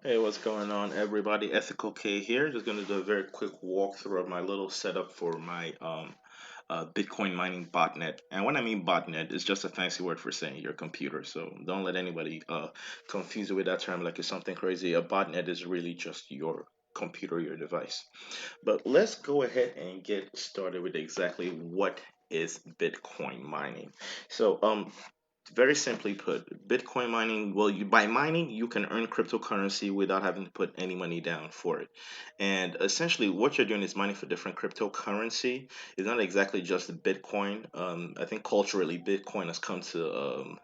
Hey, what's going on, everybody? Ethical K here. Just going to do a very quick walkthrough of my little setup for my Bitcoin mining botnet. And when I mean botnet, it's just a fancy word for saying your computer. So don't let anybody confuse you with that term like it's something crazy. A botnet is really just your computer, your device. But let's go ahead and get started with exactly what is Bitcoin mining. So, very simply put, Bitcoin mining, well, you by mining, you can earn cryptocurrency without having to put any money down for it. And essentially, what you're doing is mining for different cryptocurrency. It's not exactly just Bitcoin. I think culturally, Bitcoin has come to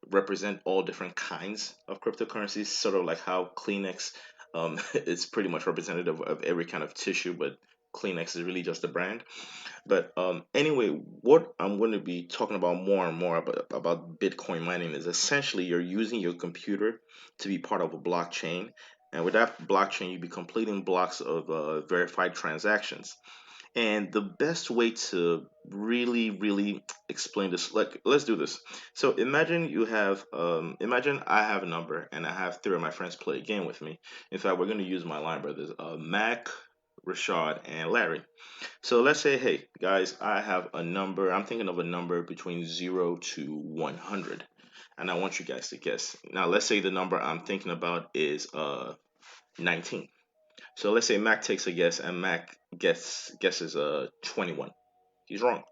represent all different kinds of cryptocurrencies, sort of like how Kleenex is pretty much representative of every kind of tissue, but Kleenex is really just a brand. But anyway, what I'm going to be talking about more and more about Bitcoin mining is essentially you're using your computer to be part of a blockchain. And with that blockchain, you'll be completing blocks of verified transactions. And the best way to really explain this, like, let's do this. So imagine I have a number and I have three of my friends play a game with me. In fact, we're going to use my line brothers, Mac, Rashad, and Larry. So let's say, hey guys, I have a number. I'm thinking of a number between 0 to 100, and I want you guys to guess. Now, let's say the number I'm thinking about is 19. So let's say Mac takes a guess, and Mac guesses 21. He's wrong.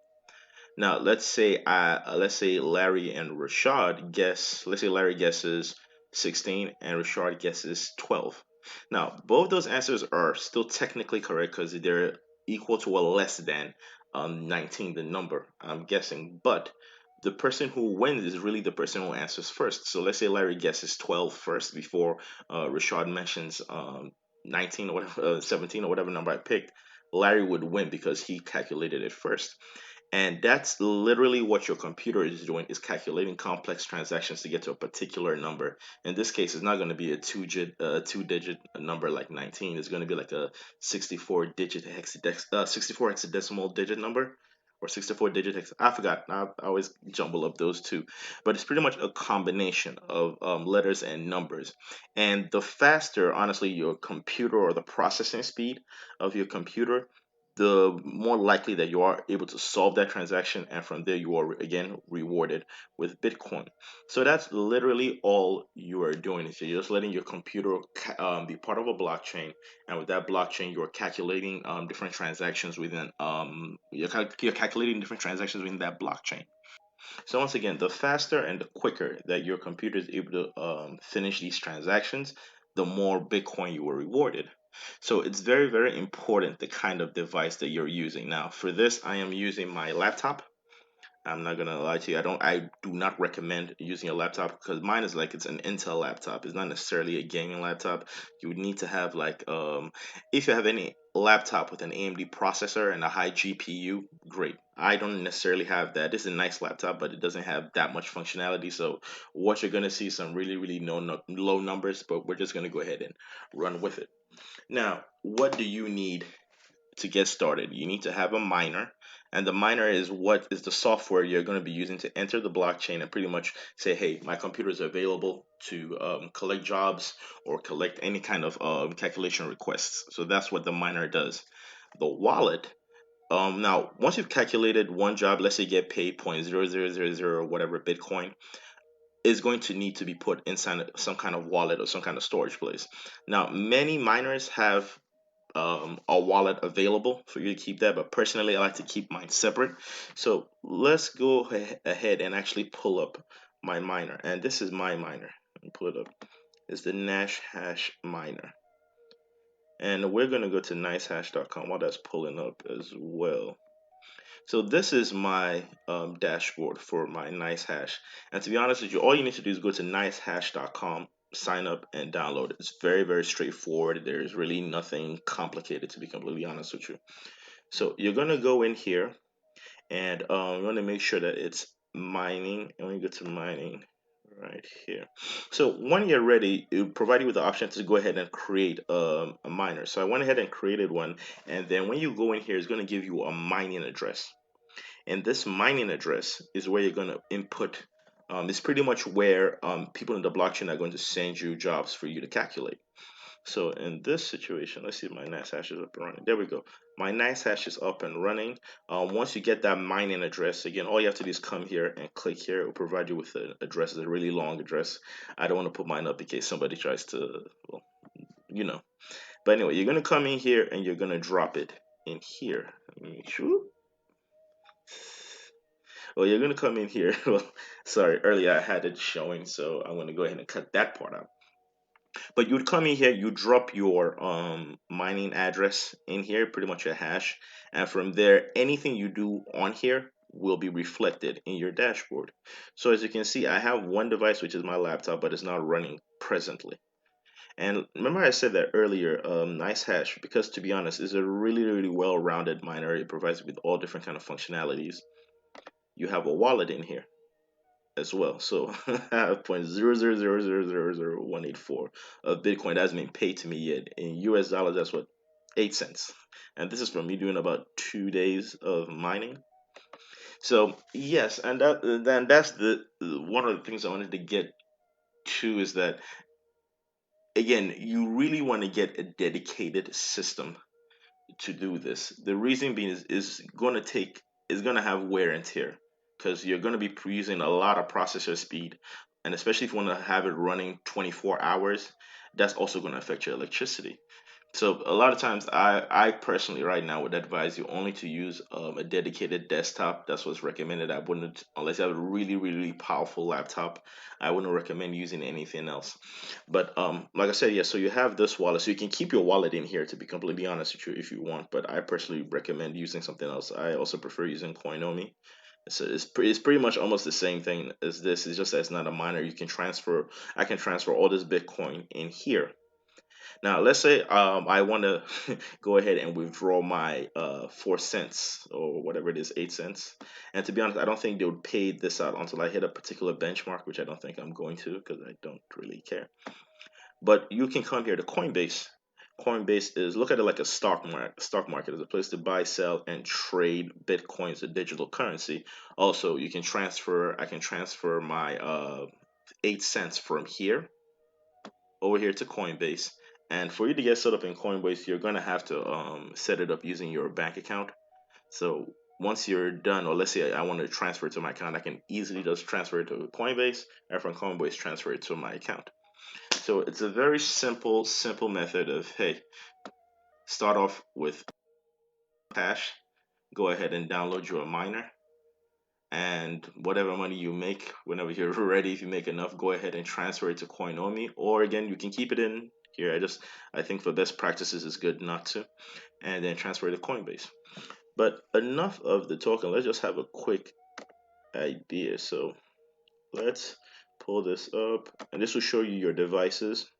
Now let's say Larry and Rashad guess. Let's say Larry guesses 16 and Rashad guesses 12. Now both those answers are still technically correct because they're equal to or less than 19, the number I'm guessing. But the person who wins is really the person who answers first. So let's say Larry guesses 12 first before Rashad mentions 19 or whatever, 17 or whatever number I picked. Larry would win because he calculated it first. And that's literally what your computer is doing, is calculating complex transactions to get to a particular number. In this case, it's not going to be a two-digit number like 19. It's going to be like a 64 hexadecimal digit number, or 64 digit I forgot. I always jumble up those two, but it's pretty much a combination of letters and numbers. And the faster, honestly, your computer, or the processing speed of your computer, the more likely that you are able to solve that transaction, and from there you are again rewarded with Bitcoin. So that's literally all you are doing, is you're just letting your computer be part of a blockchain, and with that blockchain you're calculating different transactions within you're calculating different transactions within that blockchain. So once again, the faster and the quicker that your computer is able to finish these transactions, the more Bitcoin you are rewarded. So it's very important the kind of device that you're using. Now, for this, I am using my laptop. I'm not gonna lie to you. I do not recommend using a laptop because mine is like, it's an Intel laptop. It's not necessarily a gaming laptop. You would need to have like if you have any laptop with an AMD processor and a high GPU, great. I don't necessarily have that. This is a nice laptop, but it doesn't have that much functionality. So what you're gonna see is some really no, low numbers, but we're just gonna go ahead and run with it. Now, what do you need to get started? You need to have a miner, and the miner is what is the software you're going to be using to enter the blockchain and pretty much say, hey, my computer is available to collect jobs or collect any kind of calculation requests. So that's what the miner does. The wallet, now once you've calculated one job, let's say you get paid 0.0000 or whatever Bitcoin, is going to need to be put inside some kind of wallet or some kind of storage place. Now many miners have a wallet available for you to keep that, but personally I like to keep mine separate. So let's go ahead and actually pull up my miner, and this is my miner. Let me pull it up. It's the Nash Hash miner, and we're going to go to nicehash.com while that's pulling up as well. So this is my dashboard for my NiceHash. And to be honest with you, all you need to do is go to nicehash.com, sign up, and download it. It's very straightforward. There's really nothing complicated, to be completely honest with you. So you're going to go in here, and you want to make sure that it's mining. And when you go to mining, right here. So when you're ready, it will provide you with the option to go ahead and create a miner. So I went ahead and created one, and then when you go in here, it's going to give you a mining address. And this mining address is where you're going to input. It's pretty much where people in the blockchain are going to send you jobs for you to calculate. So in this situation, let's see if my nice hash is up and running. There we go. My nice hash is up and running. Once you get that mining address, again, all you have to do is come here and click here. It will provide you with an address. It's a really long address. I don't want to put mine up in case somebody tries to, well, you know. But anyway, you're gonna come in here and you're gonna drop it in here. Well, you're gonna come in here. Well, sorry, earlier I had it showing, so I'm gonna go ahead and cut that part out. But you'd come in here, you drop your mining address in here, pretty much a hash, and from there, anything you do on here will be reflected in your dashboard. So as you can see, I have one device, which is my laptop, but it's not running presently. And remember I said that earlier, NiceHash, because to be honest, is a really well-rounded miner. It provides you with all different kind of functionalities. You have a wallet in here as well. So I have 0.000000184 of Bitcoin that hasn't been paid to me yet. In US dollars, that's what, 8 cents. And this is from me doing about 2 days of mining. So yes, and then that's the one of the things I wanted to get to is that again, you really want to get a dedicated system to do this. The reason being is going to take is going to have wear and tear because you're going to be using a lot of processor speed, and especially if you want to have it running 24 hours, that's also going to affect your electricity. So a lot of times, I personally right now would advise you only to use a dedicated desktop. That's what's recommended. I wouldn't, unless you have a really powerful laptop, I wouldn't recommend using anything else. But like I said, yeah. So you have this wallet, so you can keep your wallet in here. To be completely honest with you, if you want, but I personally recommend using something else. I also prefer using Coinomi. It's pretty much almost the same thing as this. It's just that it's not a miner. You can transfer. I can transfer all this Bitcoin in here. Now, let's say I want to go ahead and withdraw my 4 cents or whatever it is, 8 cents. And to be honest, I don't think they would pay this out until I hit a particular benchmark, which I don't think I'm going to because I don't really care. But you can come here to Coinbase. Coinbase is look at it like a stock market. Stock market is a place to buy, sell, and trade Bitcoins, a digital currency. Also, you can transfer. I can transfer my 8 cents from here over here to Coinbase. And for you to get set up in Coinbase, you're gonna have to set it up using your bank account. So once you're done, or let's say I want to transfer it to my account, I can easily just transfer it to Coinbase, and from Coinbase transfer it to my account. So it's a very simple method of hey, start off with cash, go ahead and download your miner, and whatever money you make, whenever you're ready, if you make enough, go ahead and transfer it to Coinomi, or again, you can keep it in here. I think for best practices, it's good not to, and then transfer it to Coinbase. But enough of the talking. Let's just have a quick idea. So let's pull this up, and this will show you your devices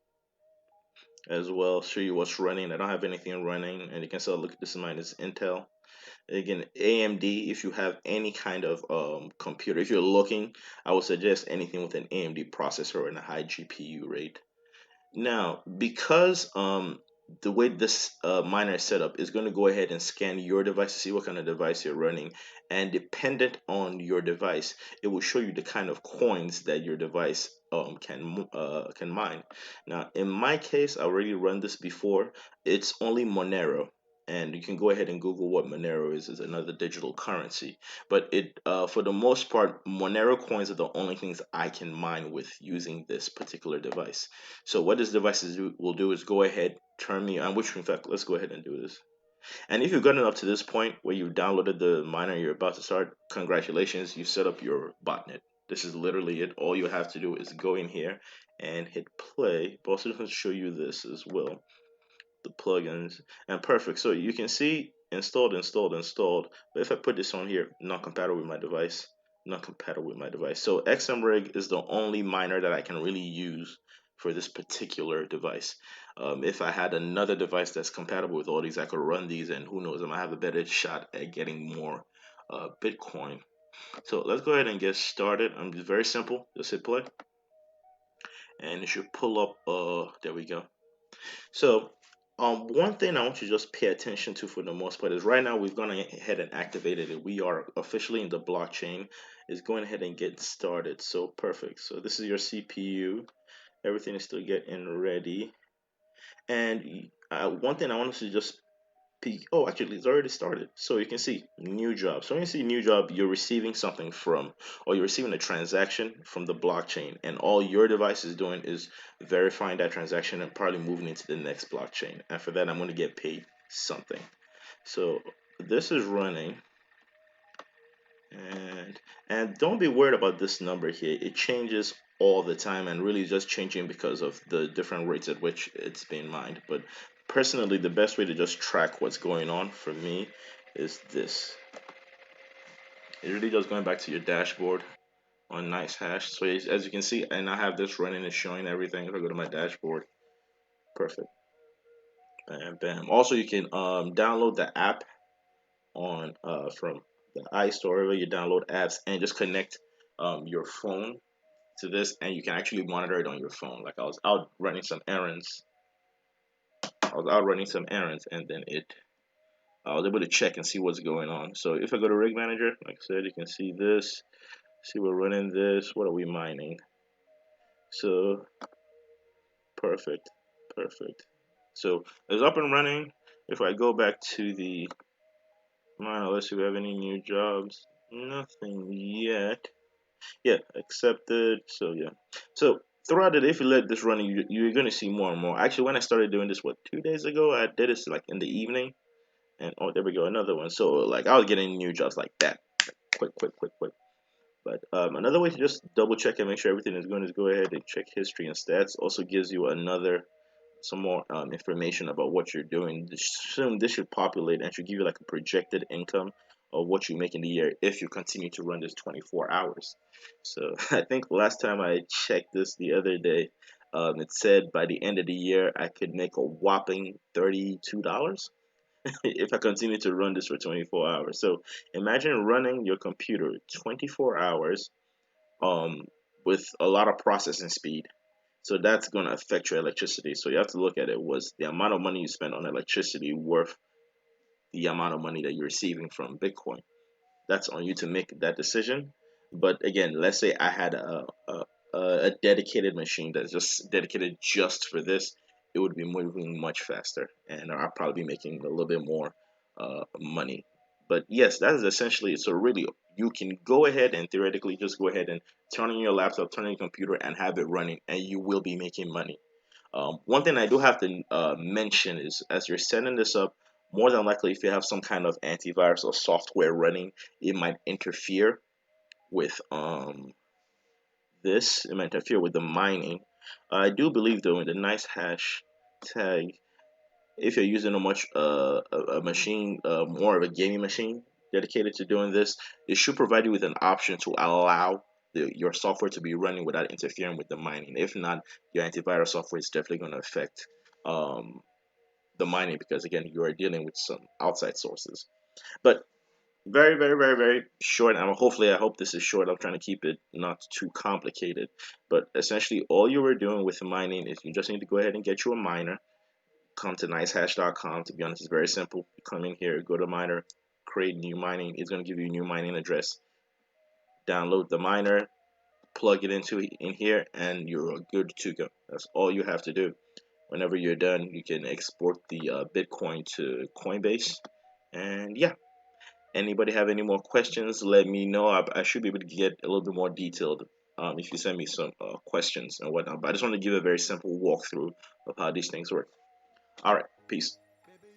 as well. Show you what's running. I don't have anything running, and you can still look. This is mine is Intel. Again, AMD, if you have any kind of computer, if you're looking, I would suggest anything with an AMD processor and a high GPU rate. Now, because the way this miner is set up is going to go ahead and scan your device to see what kind of device you're running, and dependent on your device, it will show you the kind of coins that your device can mine. Now, in my case, I already run this before. It's only Monero, and you can go ahead and Google what Monero is. It's another digital currency, but it for the most part, Monero coins are the only things I can mine with using this particular device. So what this device will do is go ahead, turn me on, which in fact, let's go ahead and do this. And if you've gotten up to this point where you've downloaded the miner you're about to start, congratulations, you set up your botnet. This is literally it. All you have to do is go in here and hit play. But also going to show you this as well, the plugins, and perfect. So you can see installed. But if I put this on here, not compatible with my device, not compatible with my device. So XMRig is the only miner that I can really use for this particular device. If I had another device that's compatible with all these, I could run these, and who knows, I might have a better shot at getting more Bitcoin. So let's go ahead and get started. Just very simple. Just hit play, and it should pull up. There we go. So, one thing I want you to just pay attention to for the most part is right now we've gone ahead and activated it. We are officially in the blockchain. It's going ahead and get started. So perfect. So this is your CPU. Everything is still getting ready. And one thing I wanted to just peek. Oh, actually, it's already started. So you can see new job. So when you see new job, you're receiving something from, or you're receiving a transaction from the blockchain, and all your device is doing is verifying that transaction and probably moving into the next blockchain. And for that, I'm going to get paid something. So this is running, and don't be worried about this number here. It changes all the time and really just changing because of the different rates at which it's being mined. But personally, the best way to just track what's going on for me is this. It really just going back to your dashboard on Nice Hash. So as you can see, and I have this running and showing everything. If I go to my dashboard, perfect. And bam. Also, you can download the app on from the iStore where you download apps and just connect your phone to this, and you can actually monitor it on your phone. Like I was out running some errands. I was out running some errands, and then I was able to check and see what's going on. So if I go to Rig Manager, like I said, you can see this. See, we're running this. What are we mining? So perfect, perfect. So it's up and running. If I go back to the mine, let's see if we have any new jobs. Nothing yet. Yeah, accepted. So yeah. So throughout it, if you let this run, you're gonna see more and more. Actually, when I started doing this, what 2 days ago, I did this like in the evening, and oh, there we go, another one. So like I was getting new jobs like that, quick, quick, quick, quick. But another way to just double check and make sure everything is good is go ahead and check history and stats. Also gives you some more information about what you're doing. Soon this should populate and should give you like a projected income of what you make in the year if you continue to run this 24 hours. So I think last time I checked this the other day, it said by the end of the year I could make a whopping $32 if I continue to run this for 24 hours. So imagine running your computer 24 hours um, with a lot of processing speed. So that's going to affect your electricity. So you have to look at it. Was the amount of money you spend on electricity worth the amount of money that you're receiving from Bitcoin? That's on you to make that decision. But again, let's say I had a dedicated machine that's just dedicated just for this, it would be moving much faster, and I'll probably be making a little bit more money. But yes, that is essentially it. So really, you can go ahead and theoretically just go ahead and turn on your laptop, turn on your computer, and have it running, and you will be making money. One thing I do have to mention is as you're setting this up, more than likely, if you have some kind of antivirus or software running, it might interfere with this. It might interfere with the mining. I do believe though in the nice hash tag, if you're using a machine, more of a gaming machine dedicated to doing this, it should provide you with an option to allow your software to be running without interfering with the mining. If not, your antivirus software is definitely going to affect um, the mining because again, you are dealing with some outside sources. But very, very, very, very short. And hopefully, I hope this is short. I'm trying to keep it not too complicated. But essentially, all you were doing with mining is you just need to go ahead and get you a miner. Come to nicehash.com. To be honest, it's very simple. You come in here, go to miner, create new mining. It's going to give you a new mining address. Download the miner, plug it into in here, and you're good to go. That's all you have to do. Whenever you're done, you can export the Bitcoin to Coinbase. And yeah, anybody have any more questions, let me know. I should be able to get a little bit more detailed if you send me some questions and whatnot. But I just want to give a very simple walkthrough of how these things work. All right, peace.